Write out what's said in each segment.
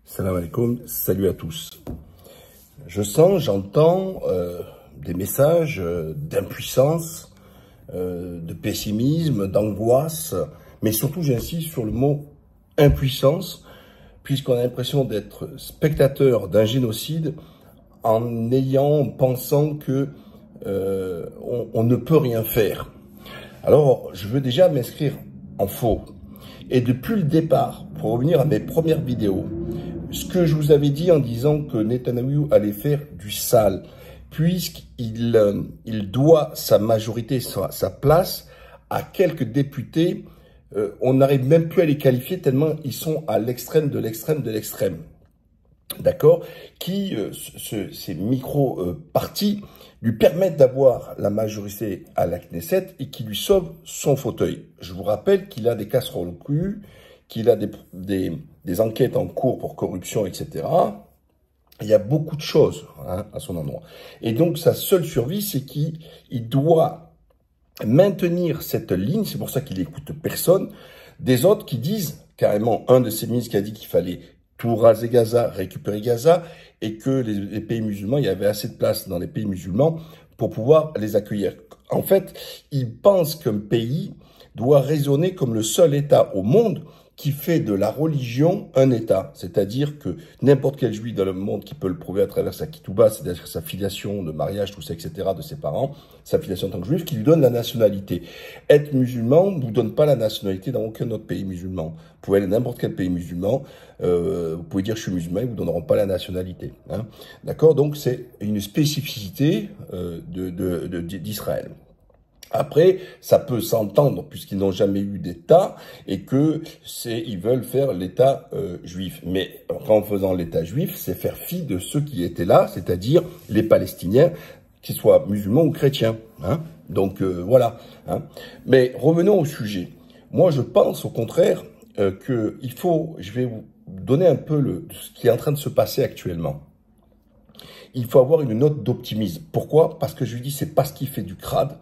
Salam alaikum, salut à tous. Je sens, j'entends des messages d'impuissance, de pessimisme, d'angoisse, mais surtout j'insiste sur le mot impuissance, puisqu'on a l'impression d'être spectateur d'un génocide en pensant que on ne peut rien faire. Alors, je veux déjà m'inscrire en faux. Et depuis le départ, pour revenir à mes premières vidéos, ce que je vous avais dit en disant que Netanyahou allait faire du sale, puisqu'il doit sa majorité, sa place à quelques députés, on n'arrive même plus à les qualifier tellement ils sont à l'extrême de l'extrême de l'extrême. D'accord, ces micro-partis lui permettent d'avoir la majorité à la Knesset et qui lui sauvent son fauteuil. Je vous rappelle qu'il a des casseroles au cul, qu'il a des enquêtes en cours pour corruption, etc. Il y a beaucoup de choses à son endroit. Et donc, sa seule survie, c'est qu'il doit maintenir cette ligne. C'est pour ça qu'il n'écoute personne. Des autres qui disent, carrément, un de ces ministres qui a dit qu'il fallait tout raser Gaza, récupérer Gaza, et que les pays musulmans, il y avait assez de place dans les pays musulmans pour pouvoir les accueillir. En fait, ils pensent qu'un pays doit raisonner comme le seul État au monde qui fait de la religion un État. C'est-à-dire que n'importe quel juif dans le monde qui peut le prouver à travers sa kitouba, c'est-à-dire sa filiation de mariage, tout ça, etc., de ses parents, sa filiation en tant que juif, qui lui donne la nationalité. Être musulman ne vous donne pas la nationalité dans aucun autre pays musulman. Vous pouvez aller dans n'importe quel pays musulman, vous pouvez dire je suis musulman, ils vous donneront pas la nationalité. D'accord? Donc c'est une spécificité d'Israël. Après, ça peut s'entendre puisqu'ils n'ont jamais eu d'État et que ils veulent faire l'État juif. Mais en faisant l'État juif, c'est faire fi de ceux qui étaient là, c'est-à-dire les Palestiniens, qu'ils soient musulmans ou chrétiens. Donc voilà. Mais revenons au sujet. Moi, je pense au contraire qu'il faut. Je vais vous donner un peu ce qui est en train de se passer actuellement. Il faut avoir une note d'optimisme. Pourquoi? Parce que je lui dis, c'est parce qu'il fait du crade.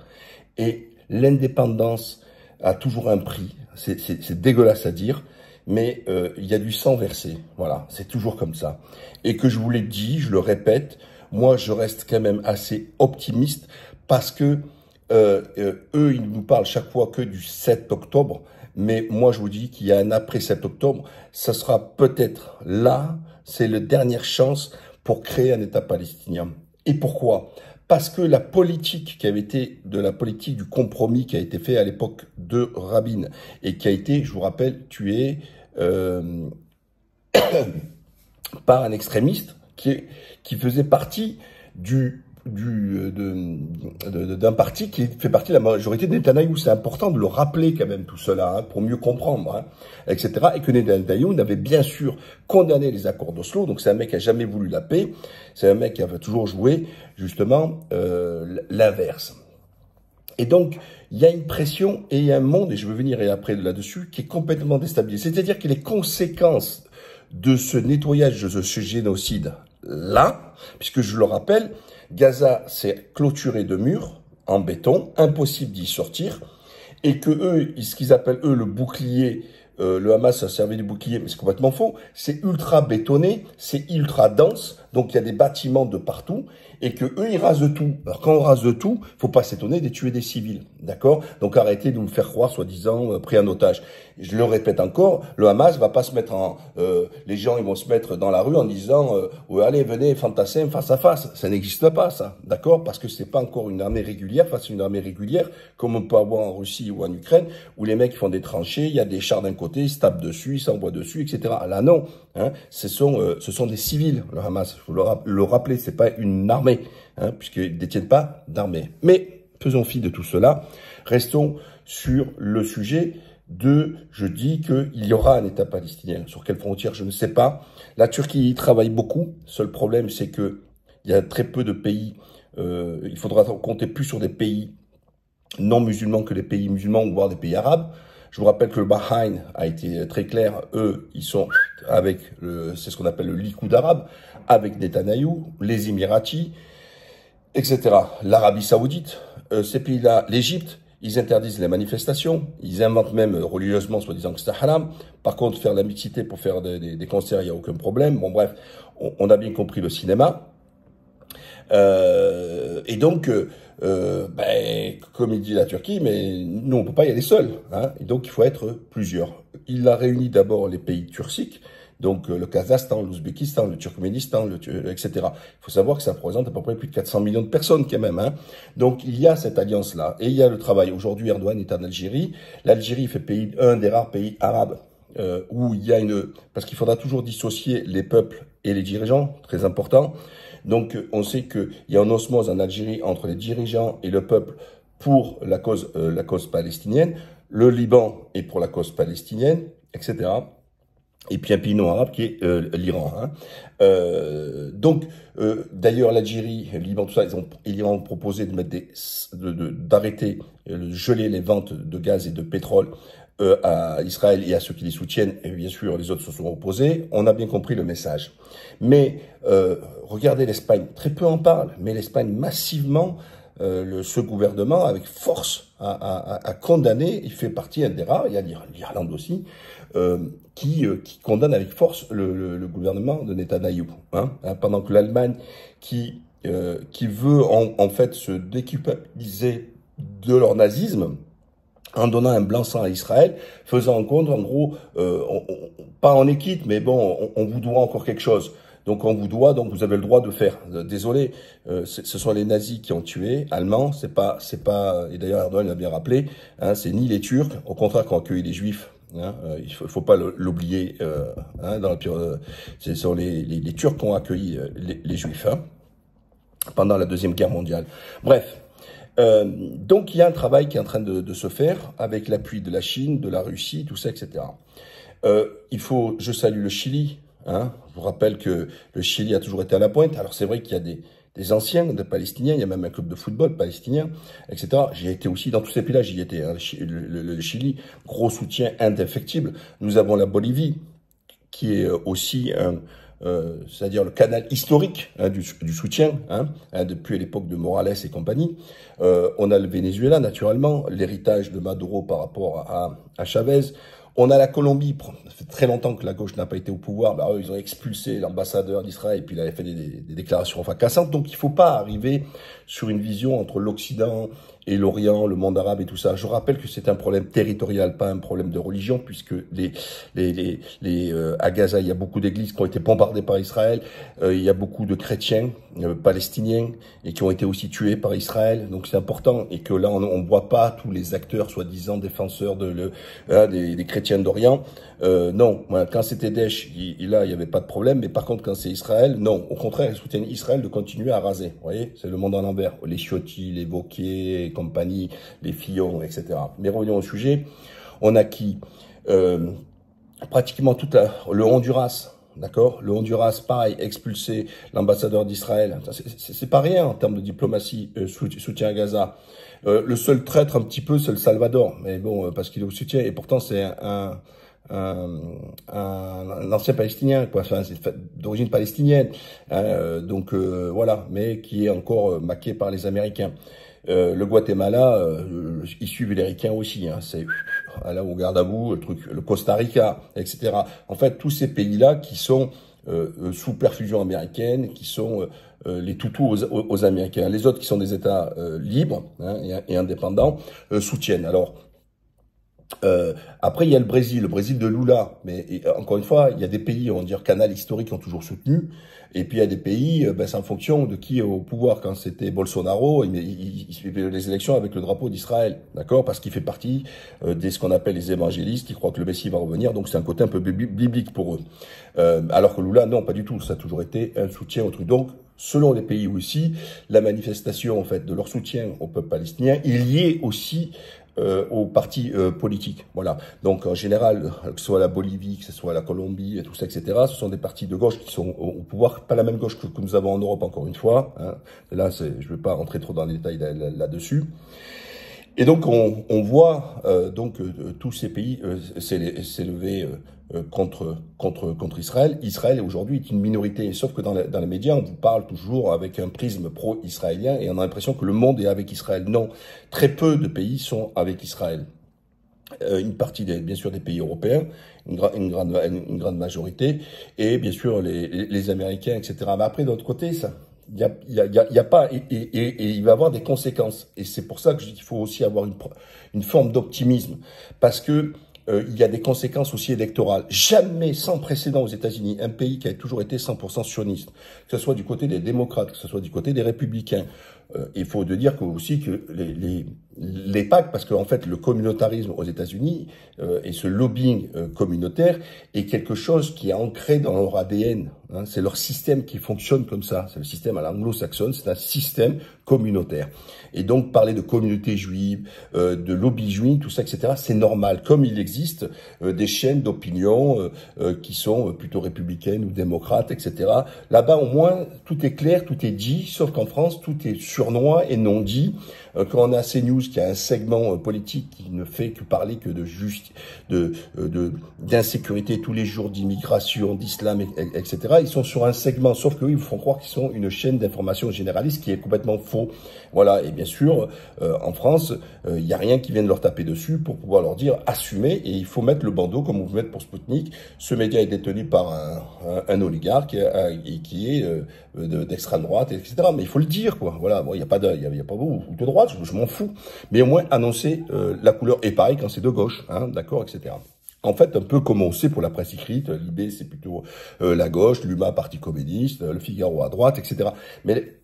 Et l'indépendance a toujours un prix, c'est dégueulasse à dire, mais il y a du sang versé, voilà, c'est toujours comme ça. Et que je vous l'ai dit, je le répète, moi je reste quand même assez optimiste parce que eux, ils nous parlent chaque fois que du 7 octobre, mais moi je vous dis qu'il y a un après 7 octobre, ça sera peut-être là, c'est la dernière chance pour créer un État palestinien. Et pourquoi ? Parce que la politique qui avait été de la politique du compromis qui a été fait à l'époque de Rabin et qui a été, je vous rappelle, tué par un extrémiste qui faisait partie d'un parti qui fait partie de la majorité de Netanyahou. C'est important de le rappeler quand même tout cela, pour mieux comprendre, etc. Et que Netanyahou n'avait bien sûr condamné les accords d'Oslo. Donc c'est un mec qui a jamais voulu la paix. C'est un mec qui avait toujours joué justement l'inverse. Et donc il y a une pression et il y a un monde, et je veux venir après là-dessus, qui est complètement déstabilisé. C'est-à-dire que les conséquences de ce nettoyage, de ce génocide là, puisque je le rappelle, Gaza s'est clôturé de murs en béton, impossible d'y sortir, et que eux, ce qu'ils appellent eux le bouclier, le Hamas a servi de bouclier, mais c'est complètement faux, c'est ultra bétonné, c'est ultra dense, donc il y a des bâtiments de partout, et que eux ils rasent tout. Alors quand on rase tout, faut pas s'étonner de tuer des civils, d'accord? Donc arrêtez de nous faire croire, soi-disant, pris en otage. Je le répète encore, le Hamas va pas se mettre les gens ils vont se mettre dans la rue en disant ouais, allez venez fantassin face à face, ça n'existe pas ça, d'accord? Parce que c'est pas encore une armée régulière face à une armée régulière comme on peut avoir en Russie ou en Ukraine où les mecs font des tranchées, il y a des chars d'un côté, ils se tapent dessus, ils s'envoient dessus, etc. Là non, ce sont des civils le Hamas. Il faut le rappeler, c'est pas une armée, puisqu'ils ne détiennent pas d'armée. Mais faisons fi de tout cela. Restons sur le sujet je dis qu'il y aura un État palestinien. Sur quelle frontière, je ne sais pas. La Turquie y travaille beaucoup. Seul problème, c'est que il y a très peu de pays. Il faudra compter plus sur des pays non musulmans que les pays musulmans, voire des pays arabes. Je vous rappelle que le Bahreïn a été très clair. Eux, ils sont avec c'est ce qu'on appelle le Likoud arabe, avec Netanyahou, les Émiratis, etc. L'Arabie Saoudite, ces pays-là, l'Égypte, ils interdisent les manifestations, ils inventent même religieusement, soi-disant que c'est haram. Par contre, faire de la mixité pour faire des concerts, il n'y a aucun problème. Bon, bref, on a bien compris le cinéma. Et donc, comme il dit la Turquie, mais nous, on peut pas y aller seul. Hein, et donc, il faut être plusieurs. Il a réuni d'abord les pays turciques, donc le Kazakhstan, l'Ouzbékistan, le Turkménistan, etc. Il faut savoir que ça représente à peu près plus de 400 millions de personnes quand même. Hein. Donc il y a cette alliance-là. Et il y a le travail. Aujourd'hui, Erdogan est en Algérie. L'Algérie fait un des rares pays arabes où il y a parce qu'il faudra toujours dissocier les peuples et les dirigeants, très important. Donc on sait qu'il y a une osmose en Algérie entre les dirigeants et le peuple pour la cause palestinienne. Le Liban est pour la cause palestinienne, etc. Et puis un pays non arabe qui est l'Iran. Hein. D'ailleurs, l'Algérie, le Liban, tout ça, ils ont proposé de mettre d'arrêter, geler les ventes de gaz et de pétrole à Israël et à ceux qui les soutiennent. Et bien sûr, les autres se sont opposés. On a bien compris le message. Mais regardez l'Espagne, très peu en parlent, mais l'Espagne massivement, ce gouvernement avec force a condamné, il fait partie un des rares, il y a l'Irlande aussi, qui condamne avec force le gouvernement de Netanyahou, hein, pendant que l'Allemagne qui veut en fait se déculpabiliser de leur nazisme en donnant un blanc-seing à Israël, faisant en compte, en gros, pas en équite, mais bon, on vous doit encore quelque chose. Donc on vous doit, donc vous avez le droit de faire. Désolé, ce sont les nazis qui ont tué, allemands, c'est pas, et d'ailleurs Erdogan l'a bien rappelé, hein, c'est ni les Turcs, au contraire, qui ont accueilli les Juifs. Hein, il faut pas l'oublier. Hein, dans ce sont les Turcs qui ont accueilli les Juifs hein, pendant la Deuxième Guerre mondiale. Bref. Donc il y a un travail qui est en train de se faire avec l'appui de la Chine, de la Russie, tout ça, etc. Je salue le Chili. Hein. Je vous rappelle que le Chili a toujours été à la pointe. Alors c'est vrai qu'il y a des anciens, des Palestiniens, il y a même un club de football palestinien, etc. J'y ai été aussi, dans tous ces pays-là, j'y étais. Hein. Le Chili, gros soutien indéfectible. Nous avons la Bolivie, qui est aussi c'est-à-dire le canal historique hein, du soutien, hein, depuis l'époque de Morales et compagnie. On a le Venezuela, naturellement, l'héritage de Maduro par rapport à Chavez. On a la Colombie, ça fait très longtemps que la gauche n'a pas été au pouvoir, bah, eux, ils ont expulsé l'ambassadeur d'Israël et puis il avait fait des déclarations fracassantes. Donc il ne faut pas arriver sur une vision entre l'Occident et l'Orient, le monde arabe et tout ça. Je rappelle que c'est un problème territorial, pas un problème de religion, puisque à Gaza, il y a beaucoup d'églises qui ont été bombardées par Israël, il y a beaucoup de chrétiens palestiniens et qui ont été aussi tués par Israël. Donc c'est important et que là, on ne voit pas tous les acteurs soi-disant défenseurs des chrétiens d'Orient. Non, voilà, quand c'était Daesh, là, il n'y avait pas de problème. Mais par contre, quand c'est Israël, non. Au contraire, ils soutiennent Israël de continuer à raser. Vous voyez, c'est le monde à l'envers. Les Ciotti, les Wauquiez et compagnie, les Fillon, etc. Mais revenons au sujet. On a qui pratiquement le Honduras. D'accord, le Honduras, pareil, expulsé l'ambassadeur d'Israël. C'est pas rien en termes de diplomatie, soutien à Gaza. Le seul traître un petit peu, c'est le Salvador. Mais bon, parce qu'il est au soutien. Et pourtant, c'est un ancien palestinien, quoi. Enfin, c'est d'origine palestinienne. Voilà, mais qui est encore maqué par les Américains. Le Guatemala, ils suivent les Ricains aussi. Hein, c'est là au garde à vous, le Costa Rica, etc. En fait, tous ces pays-là qui sont sous perfusion américaine, qui sont les toutous aux Américains. Les autres qui sont des États libres hein, et indépendants soutiennent. Alors après, il y a le Brésil de Lula. Mais encore une fois, il y a des pays, on va dire, canal historique qui ont toujours soutenu. Et puis, il y a des pays, c'est en fonction de qui est au pouvoir. Quand c'était Bolsonaro, il suivait les élections avec le drapeau d'Israël. D'accord? Parce qu'il fait partie de ce qu'on appelle les évangélistes qui croient que le Messie va revenir. Donc, c'est un côté un peu biblique pour eux. Alors que Lula, non, pas du tout. Ça a toujours été un soutien au truc. Donc, selon les pays aussi, la manifestation, en fait, de leur soutien au peuple palestinien, il y est aussi aux partis politiques. Voilà. Donc en général, que ce soit la Bolivie, que ce soit la Colombie, et tout ça, etc., ce sont des partis de gauche qui sont au pouvoir, pas la même gauche que nous avons en Europe, encore une fois. Hein. Là, je ne vais pas rentrer trop dans les détails là-dessus. Et donc on voit tous ces pays s'élever contre Israël. Israël aujourd'hui est une minorité, sauf que dans les médias on vous parle toujours avec un prisme pro-israélien et on a l'impression que le monde est avec Israël. Non, très peu de pays sont avec Israël. Une partie bien sûr des pays européens, une grande majorité, et bien sûr les Américains, etc. Mais après, d'autre côté, ça, il y a pas, et il va avoir des conséquences. Et c'est pour ça que je dis qu'il faut aussi avoir une forme d'optimisme, parce que il y a des conséquences aussi électorales. Jamais sans précédent aux États-Unis, un pays qui a toujours été 100% sioniste, que ce soit du côté des démocrates, que ce soit du côté des républicains. Il faut dire aussi que les PAC, parce qu'en fait le communautarisme aux États-Unis et ce lobbying communautaire est quelque chose qui est ancré dans leur ADN. Hein, c'est leur système qui fonctionne comme ça. C'est le système à l'anglo-saxonne, c'est un système communautaire. Et donc parler de communauté juive, de lobby juif, tout ça, etc., c'est normal. Comme il existe des chaînes d'opinion qui sont plutôt républicaines ou démocrates, etc. Là-bas, au moins, tout est clair, tout est dit, sauf qu'en France, tout est surnois et non dit. Quand on a CNews qui a un segment politique qui ne fait que parler que d'insécurité tous les jours, d'immigration, d'islam, etc. Ils sont sur un segment, sauf qu'eux, ils vous font croire qu'ils sont une chaîne d'information généraliste qui est complètement faux. Voilà, et bien sûr, en France, il n'y a rien qui vienne leur taper dessus pour pouvoir leur dire assumez, et il faut mettre le bandeau comme vous mettez pour Sputnik. Ce média est détenu par un oligarque qui est d'extrême droite, etc. Mais il faut le dire, quoi. Voilà, bon, il n'y a pas beaucoup de droite, je m'en fous. Mais au moins annoncer la couleur, et pareil quand c'est de gauche, hein, d'accord, etc. En fait, un peu comme on sait pour la presse écrite, l'IB c'est plutôt la gauche, l'UMA parti communiste, le Figaro à droite, etc.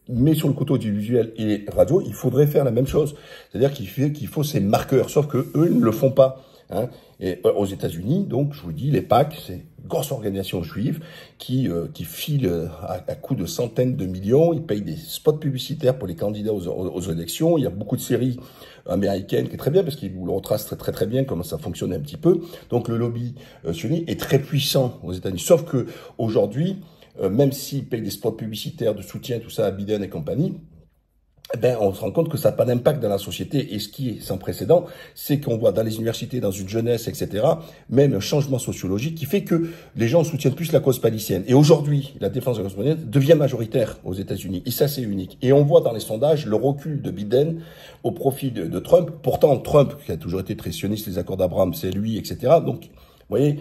Mais sur le côté audiovisuel et radio, il faudrait faire la même chose. C'est-à-dire qu'il faut ces marqueurs, sauf que eux ne le font pas. Hein. Et aux États-Unis, donc, je vous dis, les PAC, c'est une grosse organisation juive qui file à coups de centaines de millions. Ils payent des spots publicitaires pour les candidats aux élections. Il y a beaucoup de séries américaines qui est très bien parce qu'ils vous le retracent très bien comment ça fonctionne un petit peu. Donc, le lobby sioniste est très puissant aux États-Unis. Sauf que aujourd'hui, même s'ils payent des spots publicitaires de soutien, tout ça à Biden et compagnie, eh ben, on se rend compte que ça n'a pas d'impact dans la société. Et ce qui est sans précédent, c'est qu'on voit dans les universités, dans une jeunesse, etc., même un changement sociologique qui fait que les gens soutiennent plus la cause palestinienne. Et aujourd'hui, la défense de la cause palestinienne devient majoritaire aux États-Unis. Et ça, c'est unique. Et on voit dans les sondages le recul de Biden au profit de Trump. Pourtant, Trump, qui a toujours été très sioniste, les accords d'Abraham, c'est lui, etc. Donc, vous voyez,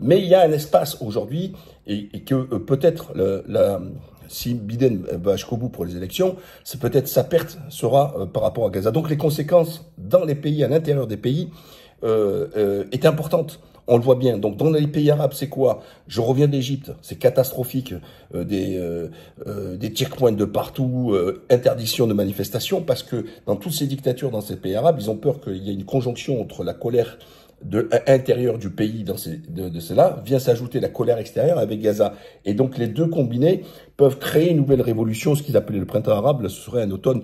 mais il y a un espace aujourd'hui et que peut-être si Biden va jusqu'au bout pour les élections, c'est peut-être sa perte sera par rapport à Gaza. Donc les conséquences dans les pays, à l'intérieur des pays, est importante. On le voit bien. Donc dans les pays arabes, c'est quoi? Je reviens d'Égypte, c'est catastrophique, des checkpoints de partout, interdiction de manifestations, parce que dans toutes ces dictatures, dans ces pays arabes, ils ont peur qu'il y ait une conjonction entre la colère intérieure du pays de cela vient s'ajouter la colère extérieure avec Gaza. Et donc les deux combinés peuvent créer une nouvelle révolution, ce qu'ils appelaient le printemps arabe, ce serait un automne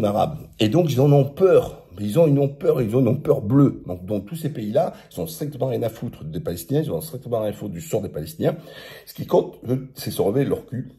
arabe. Et donc ils en ont peur. Ils ont une peur bleue. Donc dans tous ces pays-là, ils ont strictement rien à foutre des Palestiniens, ils ont strictement rien à foutre du sort des Palestiniens. Ce qui compte, c'est se relever leur cul,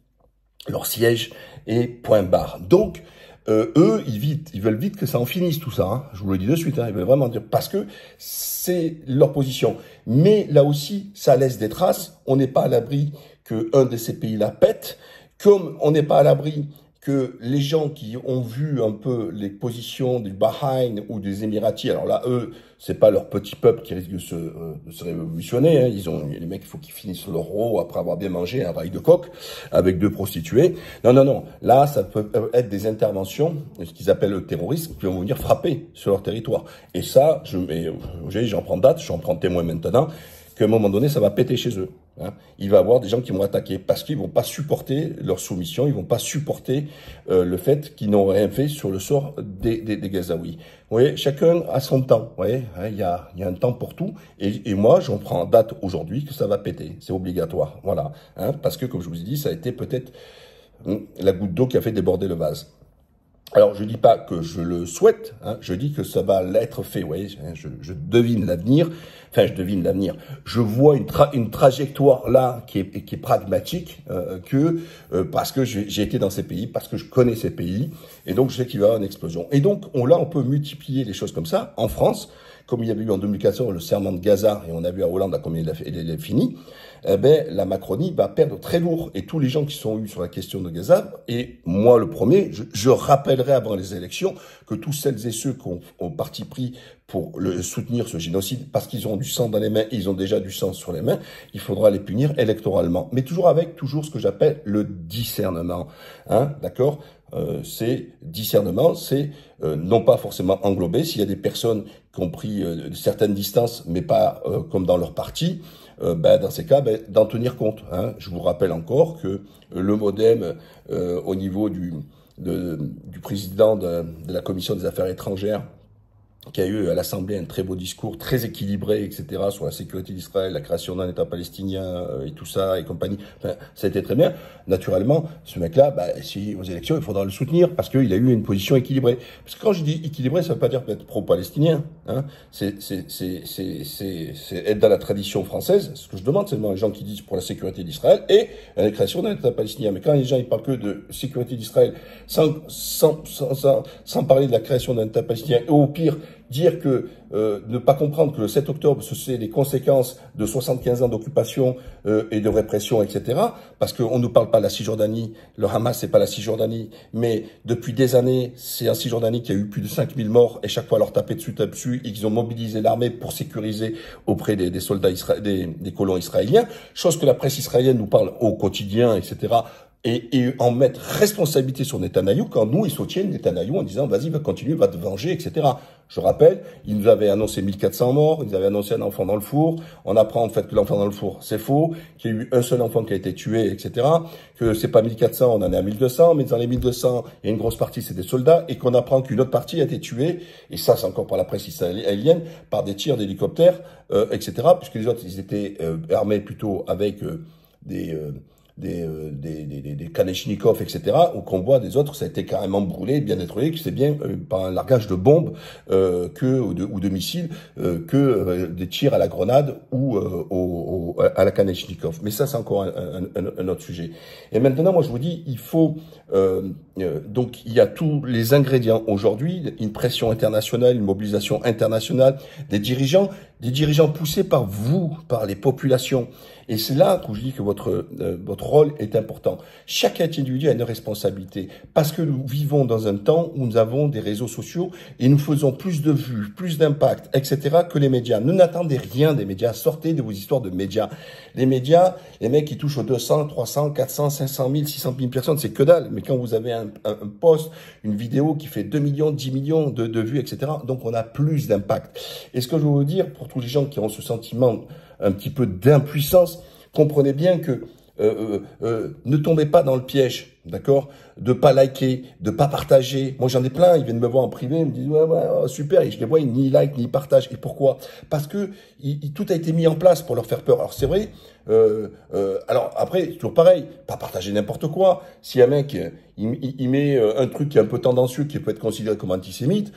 leur siège et point barre. Donc eux, ils veulent vite que ça en finisse tout ça. Hein. Je vous le dis de suite, hein, ils veulent vraiment dire parce que c'est leur position. Mais là aussi, ça laisse des traces. On n'est pas à l'abri qu'un de ces pays-là pète, comme on n'est pas à l'abri que les gens qui ont vu un peu les positions du Bahreïn ou des Émiratis, alors là, eux, c'est pas leur petit peuple qui risque de se révolutionner, hein. Les mecs, il faut qu'ils finissent leur rôle après avoir bien mangé un rail de coq avec 2 prostituées. Non. Là, ça peut être des interventions, ce qu'ils appellent le terrorisme, qui vont venir frapper sur leur territoire. Et ça, j'en prends date, j'en prends témoin maintenant, qu'à un moment donné, ça va péter chez eux. Hein. Il va y avoir des gens qui vont attaquer parce qu'ils vont pas supporter leur soumission, ils vont pas supporter le fait qu'ils n'ont rien fait sur le sort des Gazaouis. Vous voyez, chacun a son temps. Vous voyez, hein, il y a un temps pour tout. Et moi, j'en prends date aujourd'hui que ça va péter. C'est obligatoire. Voilà. Hein, parce que, comme je vous ai dit, ça a été peut-être la goutte d'eau qui a fait déborder le vase. Alors, je dis pas que je le souhaite, hein, je dis que ça va l'être fait. Vous voyez, je devine l'avenir. Enfin, je devine l'avenir. Je vois une trajectoire là qui est pragmatique, parce que j'ai été dans ces pays, parce que je connais ces pays, et donc je sais qu'il va y avoir une explosion. Et donc, on peut multiplier les choses comme ça. En France, comme il y avait eu en 2014 le serment de Gaza, et on a vu à Hollande à combien il a fini, eh ben, la Macronie va perdre très lourd. Et tous les gens qui sont eus sur la question de Gaza, et moi le premier, je rappellerai avant les élections que tous celles et ceux qui ont parti pris pour soutenir ce génocide, parce qu'ils ont du sang dans les mains, ils ont déjà du sang sur les mains, il faudra les punir électoralement. Mais toujours avec ce que j'appelle le discernement. Hein, d'accord? C'est discernement, c'est non pas forcément englobé. S'il y a des personnes qui ont pris certaines distances, mais pas comme dans leur parti, dans ces cas, d'en tenir compte. Hein. Je vous rappelle encore que le MoDem, au niveau du président de la Commission des Affaires étrangères, qui a eu à l'Assemblée un très beau discours, très équilibré, etc., sur la sécurité d'Israël, la création d'un État palestinien et tout ça et compagnie. Enfin, ça a été très bien. Naturellement, ce mec-là, si aux élections, il faudra le soutenir parce qu'il a eu une position équilibrée. Parce que quand je dis équilibré, ça veut pas dire être pro-palestinien. Hein. C'est être dans la tradition française. Ce que je demande, c'est les gens qui disent pour la sécurité d'Israël et la création d'un État palestinien. Mais quand les gens ils parlent que de sécurité d'Israël, sans parler de la création d'un État palestinien, et au pire dire que ne pas comprendre que le 7 octobre, c'est les conséquences de 75 ans d'occupation et de répression, etc. Parce qu'on ne parle pas de la Cisjordanie, le Hamas, c'est pas la Cisjordanie, mais depuis des années, c'est en Cisjordanie qu'il y a eu plus de 5000 morts, et chaque fois leur taper dessus, et qu'ils ont mobilisé l'armée pour sécuriser auprès des soldats des colons israéliens, chose que la presse israélienne nous parle au quotidien, etc., et en mettre responsabilité sur Netanyahou quand nous, ils soutiennent Netanyahou en disant « vas-y, va continuer, va te venger, etc. » Je rappelle, ils nous avaient annoncé 1400 morts, ils avaient annoncé un enfant dans le four, on apprend en fait que l'enfant dans le four, c'est faux, qu'il y a eu un seul enfant qui a été tué, etc. Que c'est pas 1400, on en est à 1200, mais dans les 1200, il y a une grosse partie, c'est des soldats, et qu'on apprend qu'une autre partie a été tuée, et ça, c'est encore par la presse israélienne, par des tirs d'hélicoptères, etc. Puisque les autres, ils étaient armés plutôt avec des Kalachnikov, etc., au combat des autres, ça a été carrément brûlé, bien détruit, que c'est bien par un largage de bombes ou de missiles que des tirs à la grenade ou à la Kalachnikov. Mais ça, c'est encore un autre sujet. Et maintenant, moi, je vous dis, il faut... donc, il y a tous les ingrédients aujourd'hui, une pression internationale, une mobilisation internationale, des dirigeants poussés par vous, par les populations. Et c'est là que je dis que votre rôle est important. Chaque individu a une responsabilité parce que nous vivons dans un temps où nous avons des réseaux sociaux et nous faisons plus de vues, plus d'impact, etc. que les médias. Ne n'attendez rien des médias. Sortez de vos histoires de médias. Les médias, les mecs qui touchent aux 200, 300, 400, 500 000, 600 000 personnes, c'est que dalle. Mais quand vous avez un post, une vidéo qui fait 2 millions, 10 millions de vues, etc., donc on a plus d'impact. Et ce que je veux vous dire, pour tous les gens qui ont ce sentiment un petit peu d'impuissance, comprenez bien que ne tombez pas dans le piège, d'accord, de pas liker, de pas partager. Moi, j'en ai plein, ils viennent me voir en privé, ils me disent ouais, super, et je les vois, ils ni like ni partagent. Et pourquoi? Parce que tout a été mis en place pour leur faire peur. Alors c'est vrai. Alors après, toujours pareil, pas partager n'importe quoi. Si un mec il met un truc qui est un peu tendancieux, qui peut être considéré comme antisémite,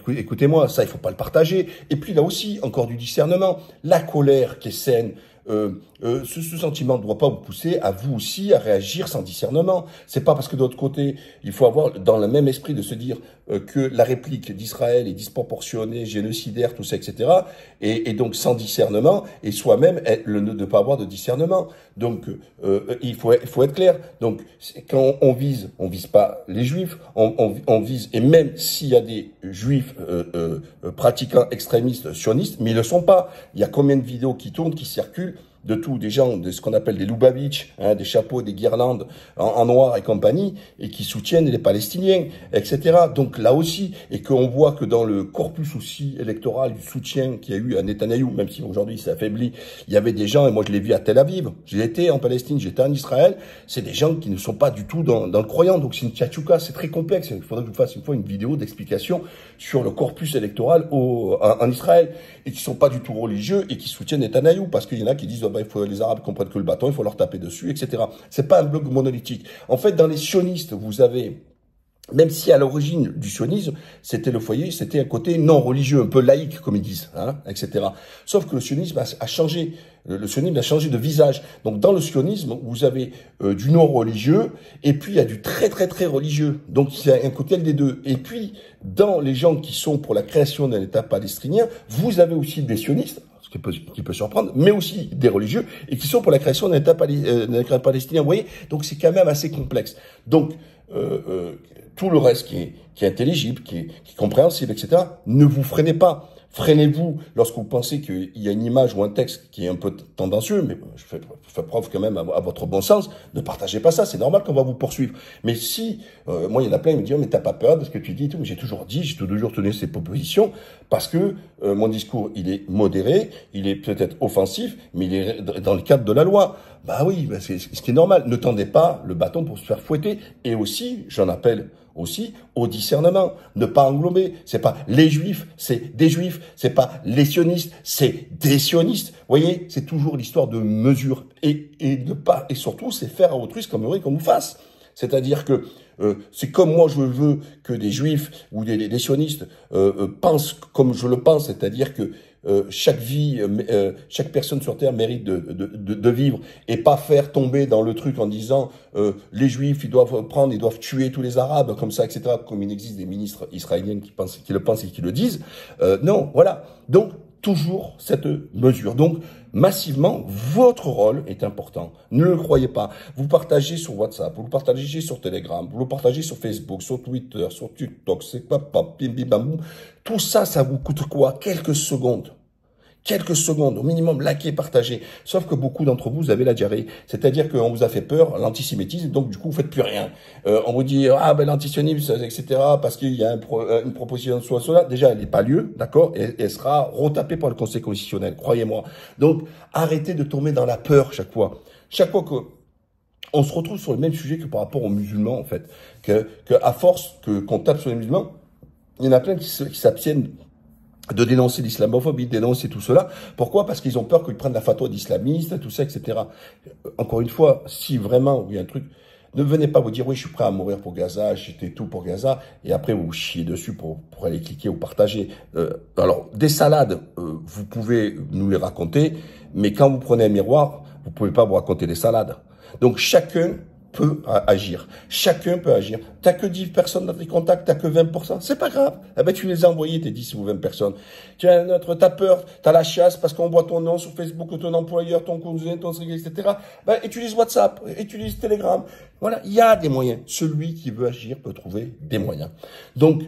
écoutez-moi, ça il faut pas le partager. Et puis là aussi, encore du discernement, la colère qui est saine. Ce sentiment ne doit pas vous pousser à vous aussi à réagir sans discernement. C'est pas parce que de l'autre côté, il faut avoir dans le même esprit de se dire que la réplique d'Israël est disproportionnée, génocidaire, tout ça, etc. Et donc sans discernement, et soi-même ne pas avoir de discernement. Donc il faut être clair. Donc quand on vise pas les Juifs, on vise, et même s'il y a des Juifs pratiquants extrémistes sionistes, mais ils le sont pas. Il y a combien de vidéos qui tournent, qui circulent de tout, des gens, de ce qu'on appelle des Lubavitch, hein, des chapeaux, des guirlandes en noir et compagnie, et qui soutiennent les Palestiniens, etc. Donc là aussi, et qu'on voit que dans le corpus aussi électoral du soutien qu'il y a eu à Netanyahou, même si aujourd'hui c'est affaibli, il y avait des gens, et moi je l'ai vu à Tel Aviv, j'ai été en Palestine, j'étais en Israël, c'est des gens qui ne sont pas du tout dans le croyant, donc c'est une tchatchouka, c'est très complexe, il faudrait que je vous fasse une fois une vidéo d'explication sur le corpus électoral en Israël, et qui sont pas du tout religieux, et qui soutiennent Netanyahou, parce qu'il y en a qui disent, il faut les Arabes comprennent que le bâton, il faut leur taper dessus, etc. C'est pas un bloc monolithique. En fait, dans les sionistes, vous avez Même si à l'origine du sionisme, c'était le foyer, c'était un côté non religieux, un peu laïque, comme ils disent, hein, etc. Sauf que le sionisme a changé, le sionisme a changé de visage. Donc dans le sionisme, vous avez du non religieux, et puis il y a du très très très religieux. Donc il y a un côté des deux. Et puis dans les gens qui sont pour la création d'un État palestinien, vous avez aussi des sionistes, ce qui peut surprendre, mais aussi des religieux, et qui sont pour la création d'un État palestinien. Vous voyez, donc c'est quand même assez complexe. Donc tout le reste qui est intelligible, qui est compréhensible, etc., ne vous freinez pas. Freinez-vous lorsque vous pensez qu'il y a une image ou un texte qui est un peu tendancieux, mais je fais preuve quand même à votre bon sens, ne partagez pas ça, c'est normal qu'on va vous poursuivre. Mais si, moi il y en a plein qui me disent, mais t'as pas peur de ce que tu dis et tout, mais j'ai toujours tenu ces propositions, parce que mon discours, il est modéré, il est peut-être offensif, mais il est dans le cadre de la loi. Bah oui, bah c'est ce qui est normal. Ne tendez pas le bâton pour se faire fouetter. Et aussi, j'en appelle aussi au discernement. Ne pas englober. C'est pas les juifs, c'est des juifs. C'est pas les sionistes, c'est des sionistes. Vous voyez, c'est toujours l'histoire de mesure. Et surtout, c'est faire à autrui ce qu'on aimerait qu'on nous fasse. C'est-à-dire que c'est comme moi je veux que des juifs ou des sionistes pensent comme je le pense, c'est-à-dire que chaque personne sur Terre mérite de vivre, et pas faire tomber dans le truc en disant les juifs ils doivent tuer tous les arabes comme ça, etc. Comme il existe des ministres israéliens qui le pensent et qui le disent. Non, voilà. Donc toujours cette mesure. Donc, massivement, votre rôle est important. Ne le croyez pas. Vous partagez sur WhatsApp, vous le partagez sur Telegram, vous le partagez sur Facebook, sur Twitter, sur TikTok, c'est pas bim bim bam boum. Tout ça, ça vous coûte quoi? Quelques secondes. Quelques secondes, au minimum, likez, partagez. Sauf que beaucoup d'entre vous avez la diarrhée. C'est-à-dire qu'on vous a fait peur, l'antisémitisme, donc du coup, vous faites plus rien. On vous dit, ah ben l'antisionisme, etc., parce qu'il y a une proposition de cela. Déjà, elle n'est pas lieu, d'accord, et elle sera retapée par le Conseil constitutionnel, croyez-moi. Donc, arrêtez de tomber dans la peur chaque fois. Chaque fois que on se retrouve sur le même sujet que par rapport aux musulmans, en fait. À force qu'on tape sur les musulmans, il y en a plein qui s'abstiennent de dénoncer l'islamophobie, de dénoncer tout cela. Pourquoi? Parce qu'ils ont peur qu'ils prennent la fatwa d'islamiste, tout ça, etc. Encore une fois, si vraiment il y a un truc, ne venez pas vous dire, oui, je suis prêt à mourir pour Gaza, j'étais tout pour Gaza, et après vous chiez dessus pour aller cliquer ou partager. Alors, des salades, vous pouvez nous les raconter, mais quand vous prenez un miroir, vous pouvez pas vous raconter des salades. Donc, chacun peut agir. Chacun peut agir. T'as que 10 personnes dans tes contacts, t'as que 20%. C'est pas grave. Eh ben, tu les as envoyés, tes 10 ou 20 personnes. Tu as t'as peur, t'as la chasse parce qu'on voit ton nom sur Facebook, ton employeur, ton cousin, ton etc. Ben, utilise WhatsApp, utilise Telegram. Voilà. Il y a des moyens. Celui qui veut agir peut trouver des moyens. Donc,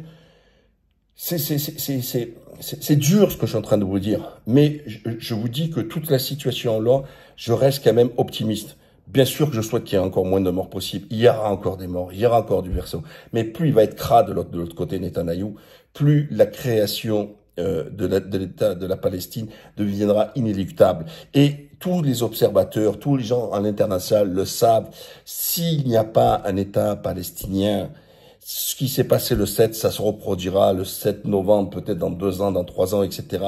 c'est dur ce que je suis en train de vous dire. Mais je vous dis que toute la situation là, je reste quand même optimiste. Bien sûr que je souhaite qu'il y ait encore moins de morts possibles. Il y aura encore des morts, il y aura encore du verso. Mais plus il va être crade de l'autre côté, Netanyahou, plus la création de l'État de la Palestine deviendra inéluctable. Et tous les observateurs, tous les gens en international le savent. S'il n'y a pas un État palestinien, ce qui s'est passé le 7, ça se reproduira le 7 novembre, peut-être dans 2 ans, dans 3 ans, etc.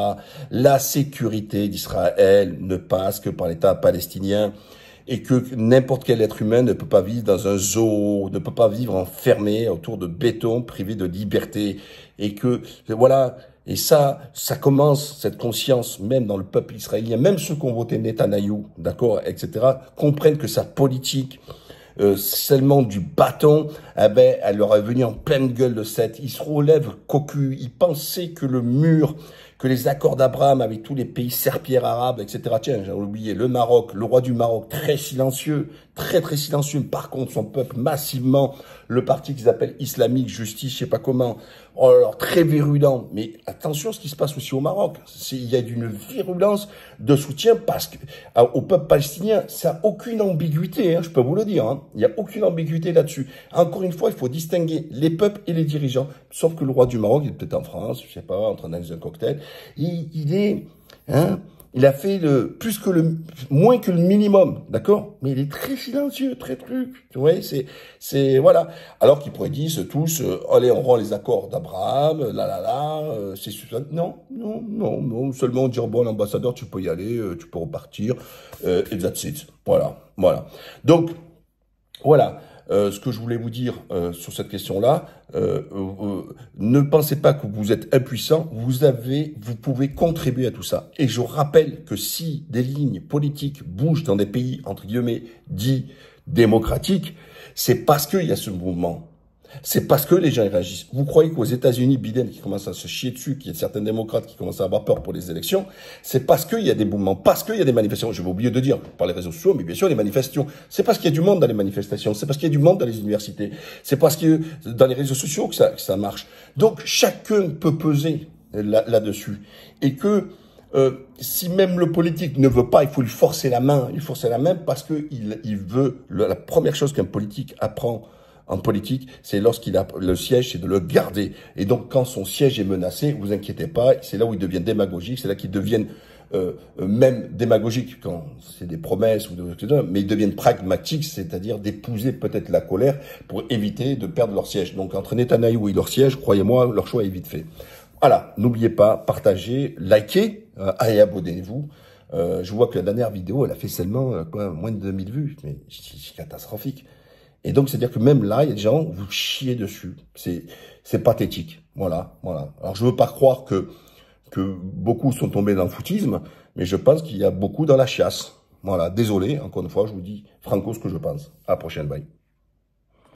La sécurité d'Israël ne passe que par l'État palestinien. Et que n'importe quel être humain ne peut pas vivre dans un zoo, ne peut pas vivre enfermé autour de béton, privé de liberté. Et que, voilà, et ça commence, cette conscience, même dans le peuple israélien, même ceux qui ont voté Netanyahou, d'accord, etc., comprennent que sa politique, seulement du bâton, eh ben, elle leur est venue en pleine gueule de 7. Ils se relèvent cocu, ils pensaient que le mur, que les accords d'Abraham avec tous les pays serpillères arabes, etc. Tiens, j'ai oublié, le Maroc, le roi du Maroc, très silencieux, très silencieux. Par contre, son peuple, massivement, le parti qu'ils appellent Islamique Justice, je sais pas comment, oh, alors très virulent. Mais attention à ce qui se passe aussi au Maroc. Il y a une virulence de soutien parce que au peuple palestinien, ça n'a aucune ambiguïté, hein, je peux vous le dire. Hein. Il n'y a aucune ambiguïté là-dessus. Encore une fois, il faut distinguer les peuples et les dirigeants. Sauf que le roi du Maroc, il est peut-être en France, je sais pas, en train d'analyser un cocktail. Il est, hein, il a fait moins que le minimum, d'accord? Mais il est très silencieux, très truc. Tu vois, voilà. Alors qu'ils pourraient dire tous, allez, on rend les accords d'Abraham, c'est suffisant. Non. Seulement dire, bon, l'ambassadeur, tu peux y aller, tu peux repartir, et that's it. Voilà. Donc, voilà. ce que je voulais vous dire sur cette question-là, ne pensez pas que vous êtes impuissant, vous pouvez contribuer à tout ça. Et je rappelle que si des lignes politiques bougent dans des pays, entre guillemets, dits démocratiques, c'est parce qu'il y a ce mouvement. C'est parce que les gens réagissent. Vous croyez qu'aux États-Unis, Biden qui commence à se chier dessus, qu'il y a certains démocrates qui commencent à avoir peur pour les élections, c'est parce qu'il y a des mouvements, parce qu'il y a des manifestations. Je vais oublier de dire par les réseaux sociaux, mais bien sûr les manifestations. C'est parce qu'il y a du monde dans les manifestations, c'est parce qu'il y a du monde dans les universités, c'est parce que dans les réseaux sociaux que ça marche. Donc chacun peut peser là-dessus et que si même le politique ne veut pas, il faut lui forcer la main. Parce que il veut. La première chose qu'un politique apprend en politique, c'est lorsqu'il a le siège, c'est de le garder. Et donc, quand son siège est menacé, vous inquiétez pas, c'est là où il devient démagogique, c'est là qu'ils deviennent même démagogiques quand c'est des promesses mais ils deviennent pragmatiques, c'est-à-dire d'épouser peut-être la colère pour éviter de perdre leur siège. Donc, entre Netanyahou et leur siège, croyez-moi, leur choix est vite fait. Voilà, n'oubliez pas, partagez, likez et abonnez-vous. Je vois que la dernière vidéo, elle a fait seulement moins de 2000 vues, mais c'est catastrophique. Et donc, c'est-à-dire que même là, il y a des gens, vous chiez dessus. C'est pathétique. Voilà. Alors, je veux pas croire que beaucoup sont tombés dans le foutisme, mais je pense qu'il y a beaucoup dans la chiasse. Voilà. Désolé, encore une fois, je vous dis franco ce que je pense. À la prochaine, bye.